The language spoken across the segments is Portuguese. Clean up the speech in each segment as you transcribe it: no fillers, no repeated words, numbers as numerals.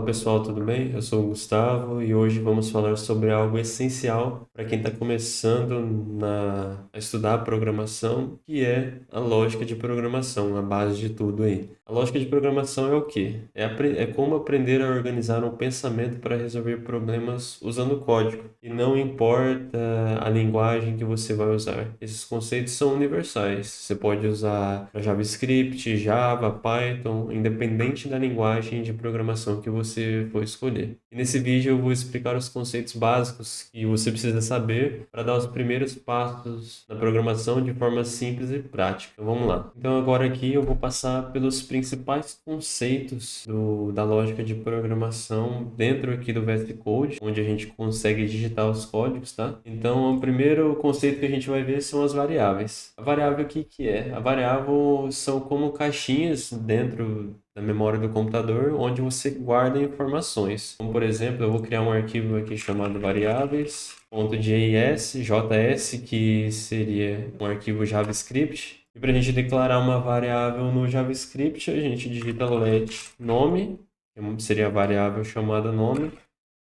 pessoal, tudo bem? Eu sou o Gustavo e hoje vamos falar sobre algo essencial para quem está começando a estudar programação, que é a lógica de programação, a base de tudo aí. A lógica de programação é o quê? É como aprender a organizar um pensamento para resolver problemas usando código, e não importa a linguagem que você vai usar. Esses conceitos são universais. Você pode usar JavaScript, Java, Python, independente da linguagem de programação que você for escolher. E nesse vídeo eu vou explicar os conceitos básicos que você precisa saber para dar os primeiros passos na programação de forma simples e prática. Então, vamos lá. Então agora aqui eu vou passar pelos principais conceitos da lógica de programação dentro aqui do VS Code, onde a gente consegue digitar os códigos, tá? Então o primeiro conceito que a gente vai ver são as variáveis. A variável o que que é? A variável são como caixinhas dentro da memória do computador, onde você guarda informações. Como, por exemplo, eu vou criar um arquivo aqui chamado variáveis.js, que seria um arquivo JavaScript. E para a gente declarar uma variável no JavaScript, a gente digita let nome, que seria a variável chamada nome,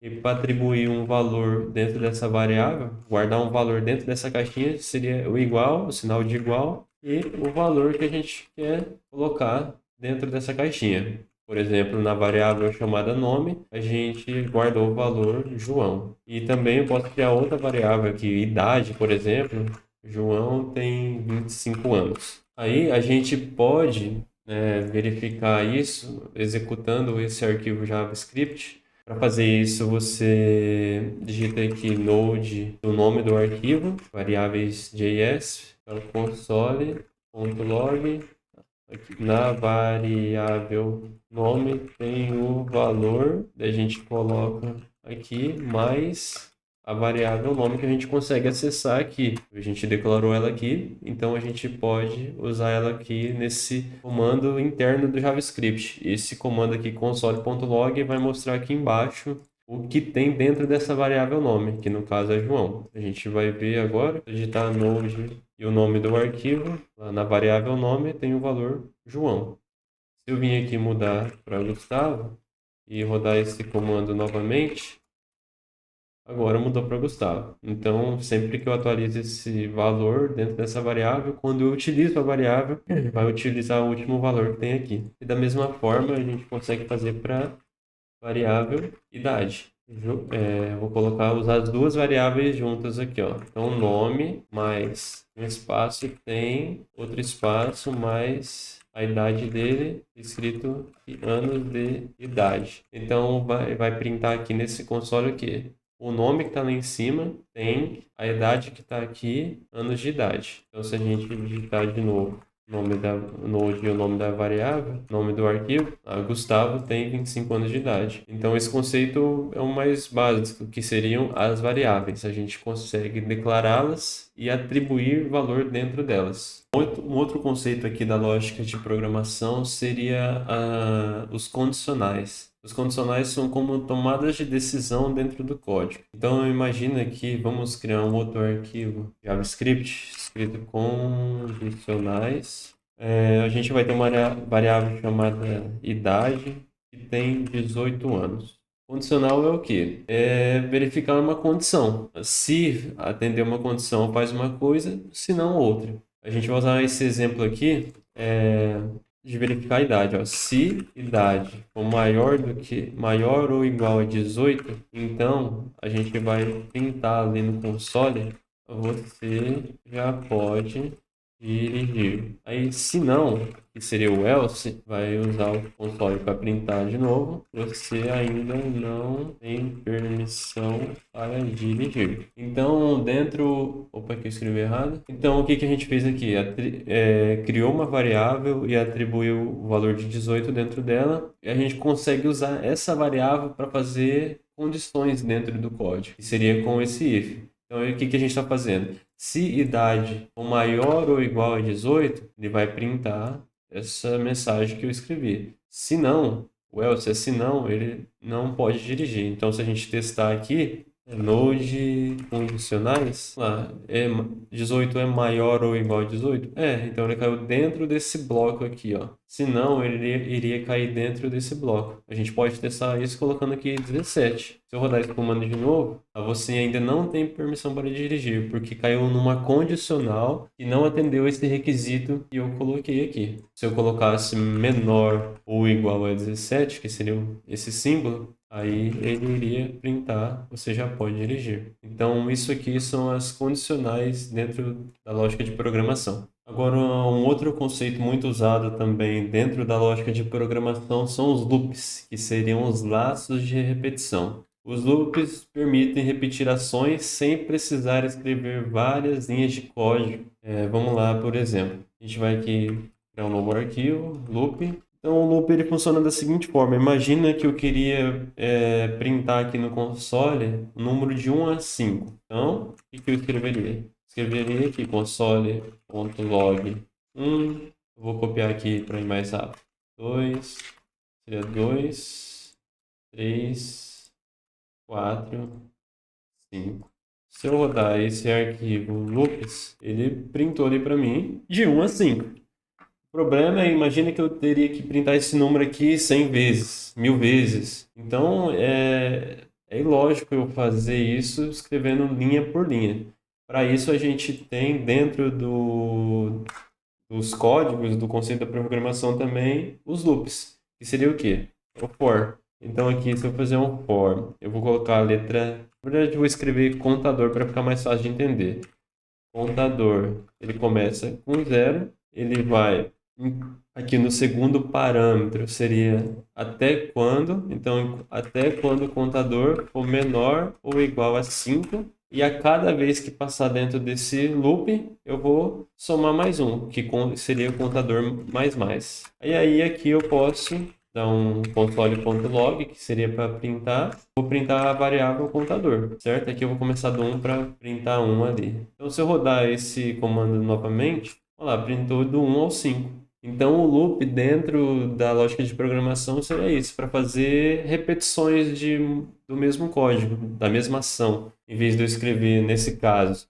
e para atribuir um valor dentro dessa variável, guardar um valor dentro dessa caixinha, seria o igual, o sinal de igual, e o valor que a gente quer colocar dentro dessa caixinha. Por exemplo, na variável chamada nome, a gente guardou o valor João. E também eu posso criar outra variável aqui, idade, por exemplo. João tem 25 anos. Aí a gente pode, verificar isso executando esse arquivo JavaScript. Para fazer isso, você digita aqui node, o nome do arquivo, variáveis.js, então console.log. Aqui, na variável nome tem o valor, daí a gente coloca aqui mais a variável nome que a gente consegue acessar aqui. A gente declarou ela aqui, então a gente pode usar ela aqui nesse comando interno do JavaScript. Esse comando aqui, console.log, vai mostrar aqui embaixo o que tem dentro dessa variável nome, que no caso é João. A gente vai ver agora, digitar node e o nome do arquivo, lá na variável nome tem o valor João. Se eu vim aqui mudar para Gustavo e rodar esse comando novamente, agora mudou para Gustavo. Então, sempre que eu atualizo esse valor dentro dessa variável, quando eu utilizo a variável, vai utilizar o último valor que tem aqui. E da mesma forma, a gente consegue fazer para variável idade. Vou colocar, usar as duas variáveis juntas aqui, ó. Então, nome mais um espaço tem outro espaço mais a idade dele, escrito anos de idade. Então, vai printar aqui nesse console o quê? O nome que está lá em cima tem a idade que está aqui, anos de idade. Então, se a gente digitar de novo nome da node e o nome da variável, nome do arquivo, Gustavo tem 25 anos de idade. Então esse conceito é o mais básico, que seriam as variáveis. A gente consegue declará-las e atribuir valor dentro delas. Um outro conceito aqui da lógica de programação seria os condicionais. Os condicionais são como tomadas de decisão dentro do código. Então, imagina que vamos criar um outro arquivo JavaScript escrito condicionais. A gente vai ter uma variável chamada idade, que tem 18 anos. Condicional é o quê? É verificar uma condição. Se atender uma condição, faz uma coisa, se não, outra. A gente vai usar esse exemplo aqui de verificar a idade. Ó. Se idade for maior ou igual a 18, então a gente vai pintar ali no console, você já pode dirigir. Aí, se não, que seria o else, vai usar o console para printar de novo. Você ainda não tem permissão para dirigir. Então, dentro... Opa, aqui eu escrevi errado. Então, o que que a gente fez aqui? Criou uma variável e atribuiu o valor de 18 dentro dela. E a gente consegue usar essa variável para fazer condições dentro do código, que seria com esse if. Então, aí, o que que a gente está fazendo? Se idade for maior ou igual a 18, ele vai printar essa mensagem que eu escrevi. Se não, o else é se não, ele não pode dirigir. Então, se a gente testar aqui, Node condicionais, lá, 18 é maior ou igual a 18? Então ele caiu dentro desse bloco aqui, ó. Se não, ele iria cair dentro desse bloco. A gente pode testar isso colocando aqui 17. Se eu rodar esse comando de novo, você ainda não tem permissão para dirigir, porque caiu numa condicional e não atendeu esse requisito que eu coloquei aqui. Se eu colocasse menor ou igual a 17, que seria esse símbolo, aí ele iria printar, você já pode dirigir. Então, isso aqui são as condicionais dentro da lógica de programação. Agora, um outro conceito muito usado também dentro da lógica de programação são os loops, que seriam os laços de repetição. Os loops permitem repetir ações sem precisar escrever várias linhas de código. Vamos lá, por exemplo. A gente vai aqui criar um novo arquivo, loop. Então, o loop ele funciona da seguinte forma. Imagina que eu queria printar aqui no console o número de 1 a 5. Então, o que eu escreveria? Escreveria aqui console.log 1. Vou copiar aqui para ir mais rápido. 2, seria 2, 3, 4, 5. Se eu rodar esse arquivo loops, ele printou ali para mim de 1 a 5. O problema é, imagina que eu teria que printar esse número aqui 100 vezes, 1000 vezes. Então, é ilógico eu fazer isso escrevendo linha por linha. Para isso, a gente tem dentro dos códigos do conceito da programação também os loops, que seria o quê? O for. Então, aqui, se eu fazer um for, eu vou colocar a letra... Na verdade, eu vou escrever contador para ficar mais fácil de entender. Contador, ele começa com 0, ele vai aqui no segundo parâmetro, seria até quando. Então, até quando o contador for menor ou igual a 5. E a cada vez que passar dentro desse loop, eu vou somar mais um, que seria o contador mais. Aí aqui eu posso dar um console.log, que seria para printar. Vou printar a variável contador, certo? Aqui eu vou começar do 1 para printar 1 ali. Então, se eu rodar esse comando novamente, olha lá, printou do 1 ao 5. Então, o loop dentro da lógica de programação seria isso, para fazer repetições do mesmo código, da mesma ação. Em vez de eu escrever, nesse caso,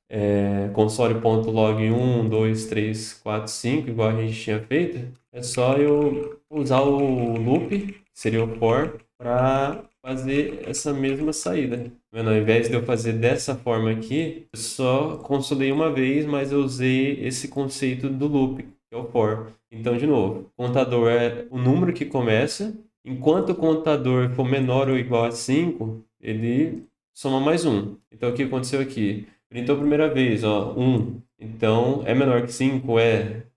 console.log 1, 2, 3, 4, 5, igual a gente tinha feito, é só eu usar o loop, que seria o for, para fazer essa mesma saída. Ao invés de eu fazer dessa forma aqui, eu só consolei uma vez, mas eu usei esse conceito do loop, que é o for. Então, de novo, contador é o número que começa. Enquanto o contador for menor ou igual a 5, ele soma mais um. Então, o que aconteceu aqui? Printou a primeira vez, ó, 1. Então, é menor que 5?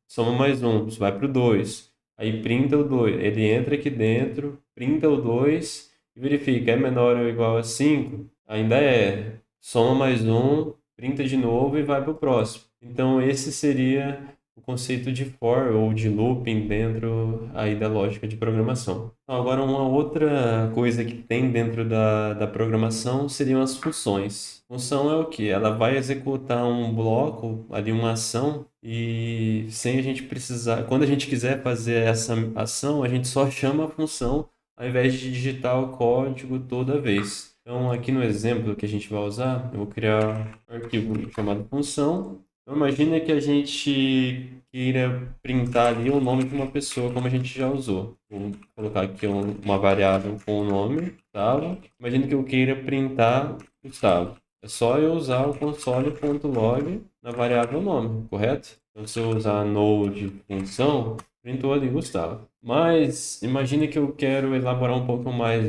Soma mais um, isso vai para o 2. Aí printa o 2, ele entra aqui dentro, printa o 2 e verifica, é menor ou igual a 5? Ainda é. Soma mais um, printa de novo e vai para o próximo. Então, esse seria o conceito de for ou de looping dentro aí da lógica de programação. Então, agora, uma outra coisa que tem dentro da programação seriam as funções. Função é o que? Ela vai executar um bloco, ali uma ação, e sem a gente precisar... Quando a gente quiser fazer essa ação, a gente só chama a função ao invés de digitar o código toda vez. Então, aqui no exemplo que a gente vai usar, eu vou criar um arquivo chamado função. Então, imagina que a gente queira printar ali o nome de uma pessoa, como a gente já usou. Vou colocar aqui uma variável com o nome, Gustavo. Imagina que eu queira printar Gustavo. É só eu usar o console.log na variável nome, correto? Então, se eu usar node função, printou ali Gustavo. Mas imagine que eu quero elaborar um pouco mais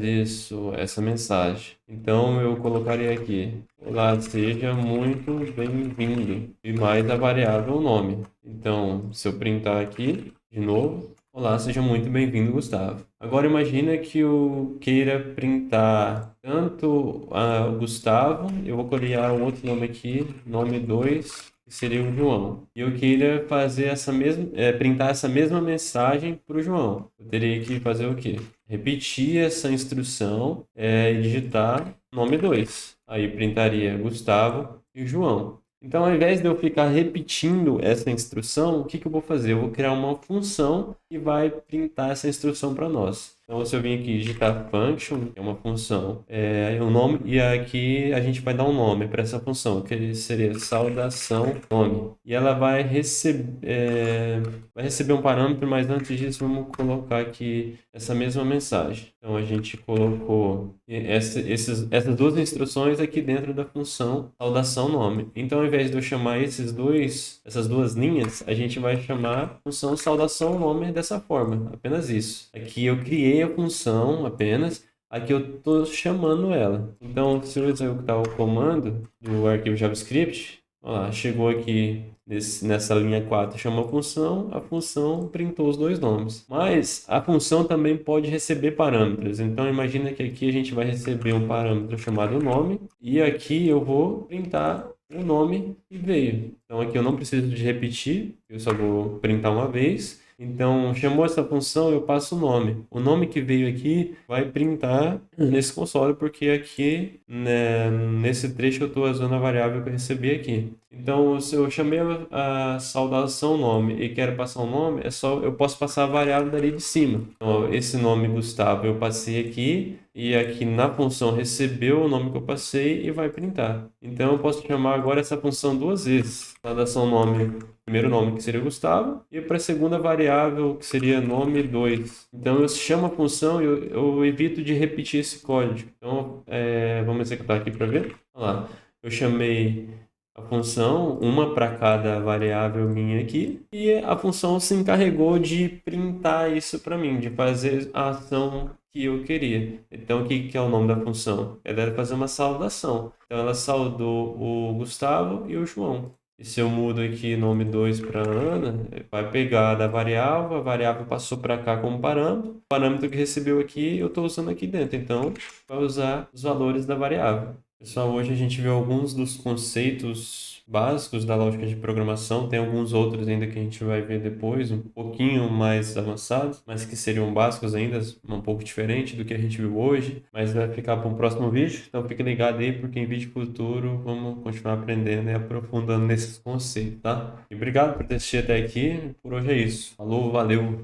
essa mensagem. Então eu colocaria aqui: olá, seja muito bem-vindo. E mais a variável nome. Então, se eu printar aqui de novo, olá, seja muito bem-vindo, Gustavo. Agora imagina que eu queira printar tanto o Gustavo, eu vou criar um outro nome aqui, nome 2, que seria o João. E eu queira fazer printar essa mesma mensagem para o João. Eu teria que fazer o quê? Repetir essa instrução e digitar nome 2. Aí printaria Gustavo e João. Então, ao invés de eu ficar repetindo essa instrução, o que eu vou fazer? Eu vou criar uma função e vai printar essa instrução para nós. Então, se eu vim aqui digitar function, que é uma função, o nome, e aqui a gente vai dar um nome para essa função, que seria saudação nome. E ela vai receber um parâmetro, mas antes disso, vamos colocar aqui essa mesma mensagem. Então, a gente colocou essas duas instruções aqui dentro da função saudação nome. Então, ao invés de eu chamar essas duas linhas, a gente vai chamar a função saudação nome dessa forma, apenas isso. Aqui eu criei a função apenas, aqui eu estou chamando ela. Então, se eu executar o comando do arquivo JavaScript, olha lá, chegou aqui nessa linha 4, chamou a função printou os dois nomes. Mas a função também pode receber parâmetros. Então, imagina que aqui a gente vai receber um parâmetro chamado nome, e aqui eu vou printar o nome que veio. Então, aqui eu não preciso de repetir, eu só vou printar uma vez. Então, chamou essa função, eu passo o nome. O nome que veio aqui vai printar nesse console, porque aqui, né, nesse trecho, eu estou usando a variável que eu recebi aqui. Então, se eu chamei a saudação nome e quero passar um nome, eu posso passar a variável dali de cima. Então, esse nome Gustavo eu passei aqui, e aqui na função recebeu o nome que eu passei e vai printar. Então, eu posso chamar agora essa função duas vezes. Saudação nome, primeiro nome que seria Gustavo, e para a segunda variável que seria nome 2. Então, eu chamo a função e eu evito de repetir esse código. Então, vamos executar aqui para ver. Olha lá, eu chamei a função, uma para cada variável minha aqui, e a função se encarregou de printar isso para mim, de fazer a ação que eu queria. Então, o que é o nome da função? Ela era fazer uma saudação. Então, ela saudou o Gustavo e o João. E se eu mudo aqui nome 2 para Ana, vai pegar da variável, a variável passou para cá como parâmetro, o parâmetro que recebeu aqui eu estou usando aqui dentro, então vai usar os valores da variável. Pessoal, hoje a gente viu alguns dos conceitos básicos da lógica de programação, tem alguns outros ainda que a gente vai ver depois, um pouquinho mais avançados, mas que seriam básicos ainda, um pouco diferente do que a gente viu hoje, mas vai ficar para um próximo vídeo, então fique ligado aí, porque em vídeo futuro vamos continuar aprendendo e aprofundando nesses conceitos, tá? E obrigado por ter assistido até aqui, por hoje é isso. Falou, valeu!